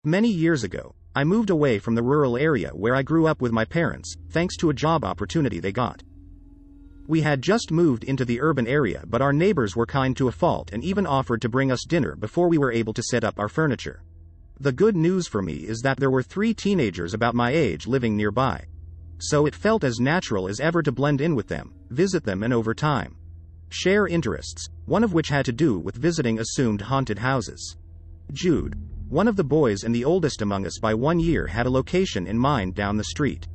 Many years ago, I moved away from the rural area where I grew up with my parents, thanks to a job opportunity they got. We had just moved into the urban area, but our neighbors were kind to a fault and even offered to bring us dinner before we were able to set up our furniture. The good news for me is that there were 3 teenagers about my age living nearby. So it felt as natural as ever to blend in with them, visit them, and over time, share interests, one of which had to do with visiting assumed haunted houses. Jude, one of the boys and the oldest among us by 1 year, had a location in mind down the street.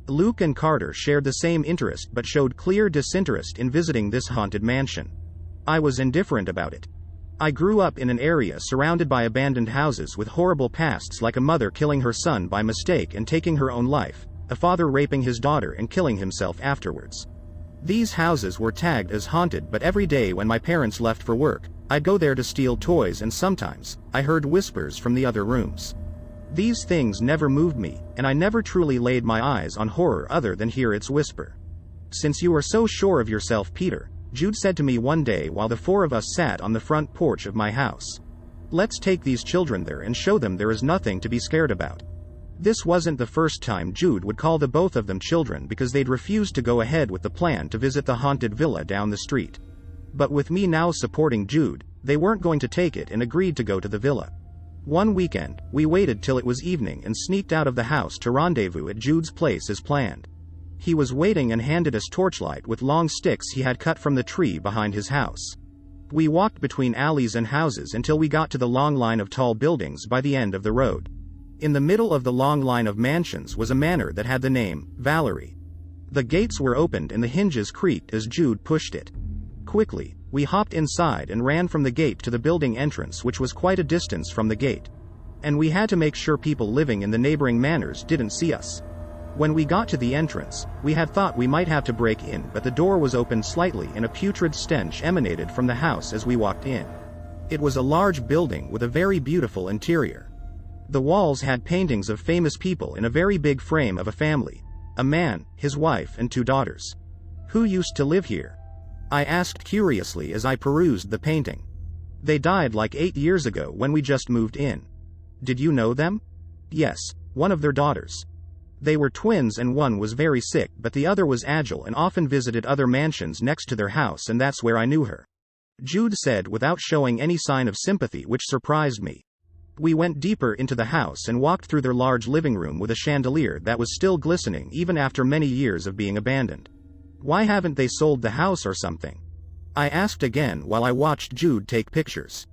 Luke and Carter shared the same interest but showed clear disinterest in visiting this haunted mansion. I was indifferent about it. I grew up in an area surrounded by abandoned houses with horrible pasts, like a mother killing her son by mistake and taking her own life, a father raping his daughter and killing himself afterwards. These houses were tagged as haunted, but every day when my parents left for work, I'd go there to steal toys, and sometimes I heard whispers from the other rooms. These things never moved me, and I never truly laid my eyes on horror other than hear its whisper. "Since you are so sure of yourself, Peter," Jude said to me one day while the 4 of us sat on the front porch of my house, "let's take these children there and show them there is nothing to be scared about." This wasn't the first time Jude would call the both of them children because they'd refused to go ahead with the plan to visit the haunted villa down the street. But with me now supporting Jude, they weren't going to take it and agreed to go to the villa. One weekend, we waited till it was evening and sneaked out of the house to rendezvous at Jude's place as planned. He was waiting and handed us torchlight with long sticks he had cut from the tree behind his house. We walked between alleys and houses until we got to the long line of tall buildings by the end of the road. In the middle of the long line of mansions was a manor that had the name, Valerie. The gates were opened and the hinges creaked as Jude pushed it. Quickly, we hopped inside and ran from the gate to the building entrance, which was quite a distance from the gate. And we had to make sure people living in the neighboring manors didn't see us. When we got to the entrance, we had thought we might have to break in, but the door was opened slightly and a putrid stench emanated from the house as we walked in. It was a large building with a very beautiful interior. The walls had paintings of famous people in a very big frame of a family. A man, his wife, and 2 daughters. "Who used to live here?" I asked curiously as I perused the painting. "They died like 8 years ago when we just moved in." "Did you know them?" "Yes, one of their daughters. They were twins and one was very sick, but the other was agile and often visited other mansions next to their house, and that's where I knew her," Jude said without showing any sign of sympathy, which surprised me. We went deeper into the house and walked through their large living room with a chandelier that was still glistening even after many years of being abandoned. "Why haven't they sold the house or something?" I asked again while I watched Jude take pictures.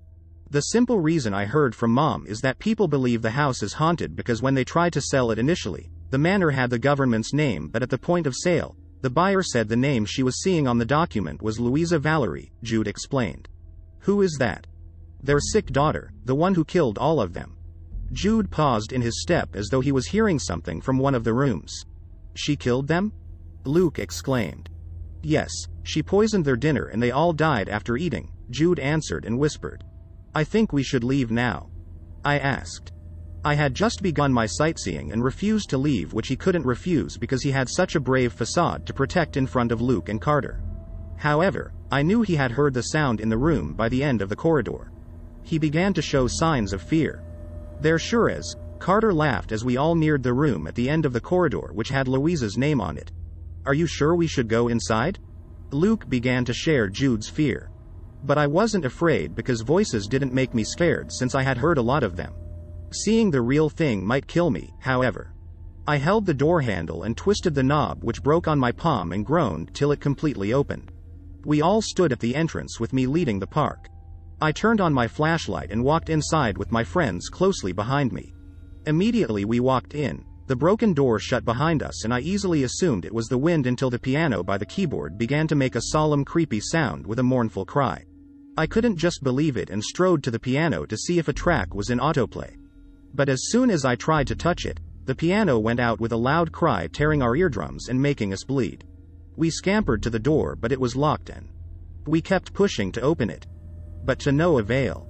"The simple reason I heard from Mom is that people believe the house is haunted because when they tried to sell it initially, the manor had the government's name, but at the point of sale, the buyer said the name she was seeing on the document was Louisa Valerie," Jude explained. "Who is that?" "Their sick daughter, the one who killed all of them." Jude paused in his step as though he was hearing something from one of the rooms. "She killed them?" Luke exclaimed. "Yes, she poisoned their dinner and they all died after eating," Jude answered and whispered. "I think we should leave now?" I asked. I had just begun my sightseeing and refused to leave, which he couldn't refuse because he had such a brave facade to protect in front of Luke and Carter. However, I knew he had heard the sound in the room by the end of the corridor. He began to show signs of fear. "There sure is," Carter laughed as we all neared the room at the end of the corridor which had Louisa's name on it. "Are you sure we should go inside?" Luke began to share Jude's fear. But I wasn't afraid because voices didn't make me scared since I had heard a lot of them. Seeing the real thing might kill me, however. I held the door handle and twisted the knob, which broke on my palm, and groaned till it completely opened. We all stood at the entrance with me leading the park. I turned on my flashlight and walked inside with my friends closely behind me. Immediately we walked in, the broken door shut behind us, and I easily assumed it was the wind until the piano by the keyboard began to make a solemn, creepy sound with a mournful cry. I couldn't just believe it and strode to the piano to see if a track was in autoplay. But as soon as I tried to touch it, the piano went out with a loud cry, tearing our eardrums and making us bleed. We scampered to the door, but it was locked, and we kept pushing to open it, but to no avail.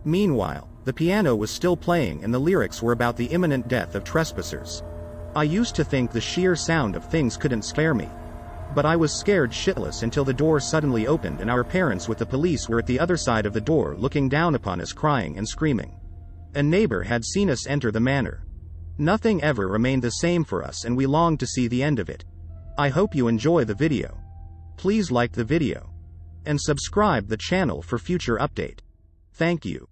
Meanwhile, the piano was still playing and the lyrics were about the imminent death of trespassers. I used to think the sheer sound of things couldn't scare me. But I was scared shitless until the door suddenly opened and our parents with the police were at the other side of the door looking down upon us, crying and screaming. A neighbor had seen us enter the manor. Nothing ever remained the same for us and we longed to see the end of it. I hope you enjoy the video. Please like the video and subscribe the channel for future update. Thank you.